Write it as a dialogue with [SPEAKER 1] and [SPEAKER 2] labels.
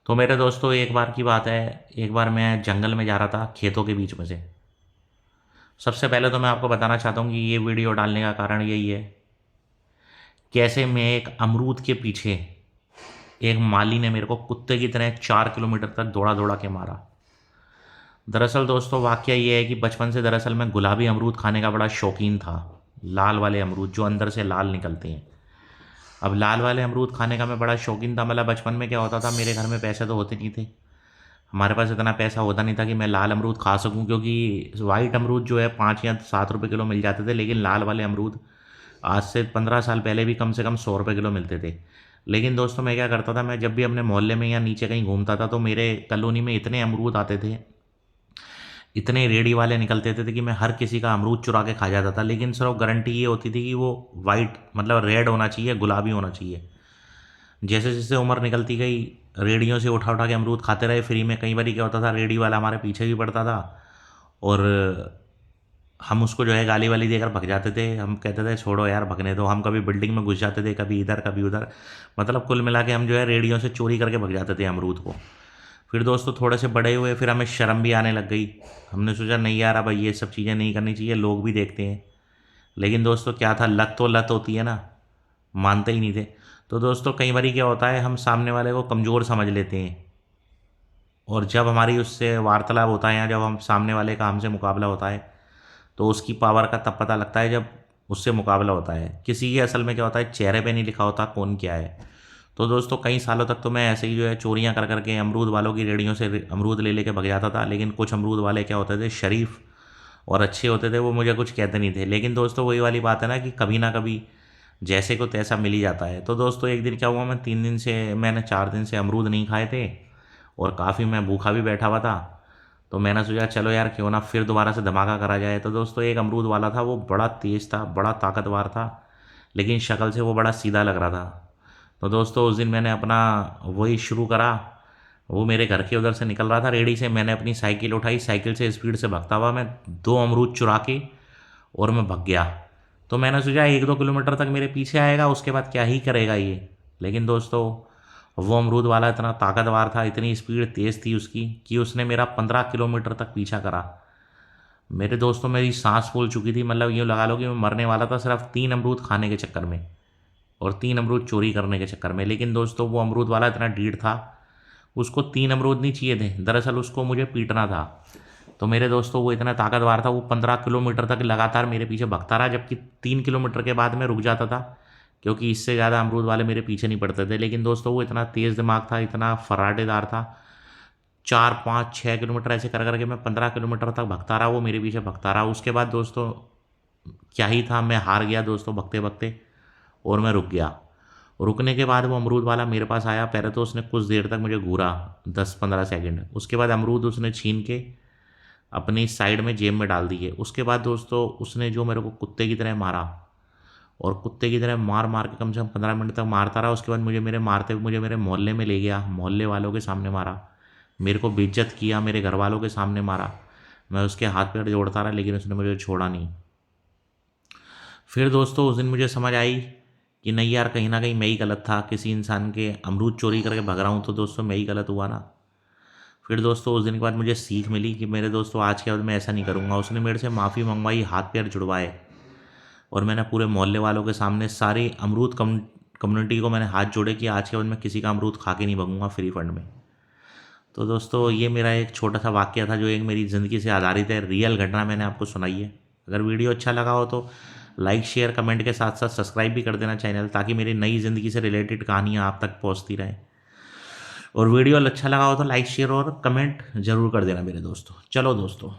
[SPEAKER 1] तो मेरे दोस्तों एक बार की बात है, एक बार मैं जंगल में जा रहा था खेतों के बीच में से। सबसे पहले तो मैं आपको बताना चाहता हूँ कि ये वीडियो डालने का कारण यही है, कैसे मैं एक अमरूद के पीछे एक माली ने मेरे को कुत्ते की तरह 4 किलोमीटर तक दौड़ा दौड़ा के मारा। दरअसल दोस्तों वाकया ये है कि बचपन से दरअसल मैं गुलाबी अमरूद खाने का बड़ा शौकीन था। लाल वाले अमरूद जो अंदर से लाल निकलते हैं। अब लाल वाले अमरूद खाने का मैं बड़ा शौकीन था। मतलब बचपन में क्या होता था, मेरे घर में पैसे तो होते नहीं थे। हमारे पास इतना पैसा होता नहीं था कि मैं लाल अमरूद खा सकूं, क्योंकि वाइट अमरूद जो है 5 या 7 रुपये किलो मिल जाते थे, लेकिन लाल वाले अमरूद आज से 15 साल पहले भी कम से कम 100 रुपये किलो मिलते थे। लेकिन दोस्तों मैं क्या करता था, मैं जब भी अपने मोहल्ले में या नीचे कहीं घूमता था तो मेरे कॉलोनी में इतने अमरूद आते थे, इतने रेडी वाले निकलते थे कि मैं हर किसी का अमरूद चुरा के खा जाता था। लेकिन सिर्फ गारंटी ये होती थी कि वो वाइट मतलब रेड होना चाहिए, गुलाबी होना चाहिए। जैसे जैसे उम्र निकलती गई, रेडियों से उठा उठा के अमरूद खाते रहे फ्री में। कई बार क्या होता था, रेडी वाला हमारे पीछे भी पड़ता था और हम उसको जो है गाली वाली देकर भग जाते थे। हम कहते थे छोड़ो यार भगने दो। हम कभी बिल्डिंग में घुस जाते थे, कभी इधर कभी उधर। मतलब कुल मिला के हम जो है रेडियो से चोरी करके भग जाते थे अमरूद को। फिर दोस्तों थोड़े से बड़े हुए, फिर हमें शर्म भी आने लग गई। हमने सोचा नहीं यार अब ये सब चीज़ें नहीं करनी चाहिए, लोग भी देखते हैं। लेकिन दोस्तों क्या था, लत तो लत होती है ना, मानते ही नहीं थे। तो दोस्तों कई बार क्या होता है, हम सामने वाले को कमज़ोर समझ लेते हैं, और जब हमारी उससे वार्तालाप होता है या जब हम सामने वाले का हमसे मुकाबला होता है तो उसकी पावर का तब पता लगता है जब उससे मुकाबला होता है। किसी के असल में क्या होता है, चेहरे पे नहीं लिखा होता कौन क्या है। तो दोस्तों कई सालों तक तो मैं ऐसे ही जो है चोरियां कर करके अमरूद वालों की रेडियों से अमरूद ले लेके भग जाता था। लेकिन कुछ अमरूद वाले क्या होते थे, शरीफ और अच्छे होते थे, वो मुझे कुछ कहते नहीं थे। लेकिन दोस्तों वही वाली बात है ना कि कभी ना कभी जैसे को तैसा मिल ही जाता है। तो दोस्तों एक दिन क्या हुआ, मैंने 4 दिन से अमरूद नहीं खाए थे और काफ़ी मैं भूखा भी बैठा हुआ था। तो मैंने सोचा चलो यार क्यों ना फिर दोबारा से धमाका करा जाए। तो दोस्तों एक अमरूद वाला था, वो बड़ा तेज़ था, बड़ा ताकतवर था, लेकिन शक्ल से वो बड़ा सीधा लग रहा था। तो दोस्तों उस दिन मैंने अपना वही शुरू करा। वो मेरे घर के उधर से निकल रहा था रेडी से, मैंने अपनी साइकिल उठाई, साइकिल से स्पीड से भागता हुआ मैं 2 अमरूद चुरा के और मैं भग गया। तो मैंने सोचा 1-2 किलोमीटर तक मेरे पीछे आएगा, उसके बाद क्या ही करेगा ये। लेकिन दोस्तों वो अमरूद वाला इतना ताकतवर था, इतनी स्पीड तेज़ थी उसकी कि उसने मेरा 15 किलोमीटर तक पीछा करा। मेरे दोस्तों मेरी सांस फूल चुकी थी। मतलब यूँ लगा लो कि मैं मरने वाला था सिर्फ 3 अमरूद खाने के चक्कर में और 3 अमरूद चोरी करने के चक्कर में। लेकिन दोस्तों वो अमरूद वाला इतना ढीठ था, उसको 3 अमरूद नहीं चाहिए थे, दरअसल उसको मुझे पीटना था। तो मेरे दोस्तों वो इतना ताकतवर था, वो 15 किलोमीटर तक लगातार मेरे पीछे भगता रहा, जबकि 3 किलोमीटर के बाद मैं रुक जाता था, क्योंकि इससे ज़्यादा अमरूद वाले मेरे पीछे नहीं पड़ते थे। लेकिन दोस्तों वो इतना तेज़ दिमाग था, इतना फर्राटेदार था। 4-5-6 किलोमीटर ऐसे कर करके मैं 15 किलोमीटर तक भगता रहा, वो मेरे पीछे भगता रहा। उसके बाद दोस्तों क्या ही था, मैं हार गया दोस्तों भगते भगते, और मैं रुक गया। रुकने के बाद वो अमरूद वाला मेरे पास आया। पहले तो उसने कुछ देर तक मुझे घूरा, 10-15 सेकंड। उसके बाद अमरूद उसने छीन के अपनी साइड में जेब में डाल दिए। उसके बाद दोस्तों उसने जो मेरे को कुत्ते की तरह मारा, और कुत्ते की तरह मार मार के कम से कम 15 मिनट तक मारता रहा। उसके बाद मुझे मेरे मोहल्ले में ले गया, मोहल्ले वालों के सामने मारा, मेरे को बेइज्जत किया, मेरे घर वालों के सामने मारा। मैं उसके हाथ पैर जोड़ता रहा, लेकिन उसने मुझे छोड़ा नहीं। फिर दोस्तों उस दिन मुझे समझ आई कि नहीं यार, कहीं ना कहीं मैं ही गलत था। किसी इंसान के अमरूद चोरी करके भग रहा हूँ तो दोस्तों मैं ही गलत हुआ ना। फिर दोस्तों उस दिन के बाद मुझे सीख मिली कि मेरे दोस्तों आज के बाद मैं ऐसा नहीं करूँगा। उसने मेरे से माफ़ी मंगवाई, हाथ पैर जुड़वाए, और मैंने पूरे मोहल्ले वालों के सामने सारी अमरूद कम्युनिटी को मैंने हाथ जोड़े कि आज के बाद मैं किसी का अमरूद खा के नहीं भगूंगा फ्री फंड में। तो दोस्तों ये मेरा एक छोटा सा वाक्य था, जो एक मेरी ज़िंदगी से आधारित है, रियल घटना मैंने आपको सुनाई है। अगर वीडियो अच्छा लगा हो तो लाइक शेयर कमेंट के साथ साथ सब्सक्राइब भी कर देना चैनल, ताकि मेरी नई ज़िंदगी से रिलेटेड कहानियाँ आप तक पहुँचती रहें। और वीडियो अच्छा लगा हो तो लाइक शेयर और कमेंट ज़रूर कर देना मेरे दोस्तों। चलो दोस्तों।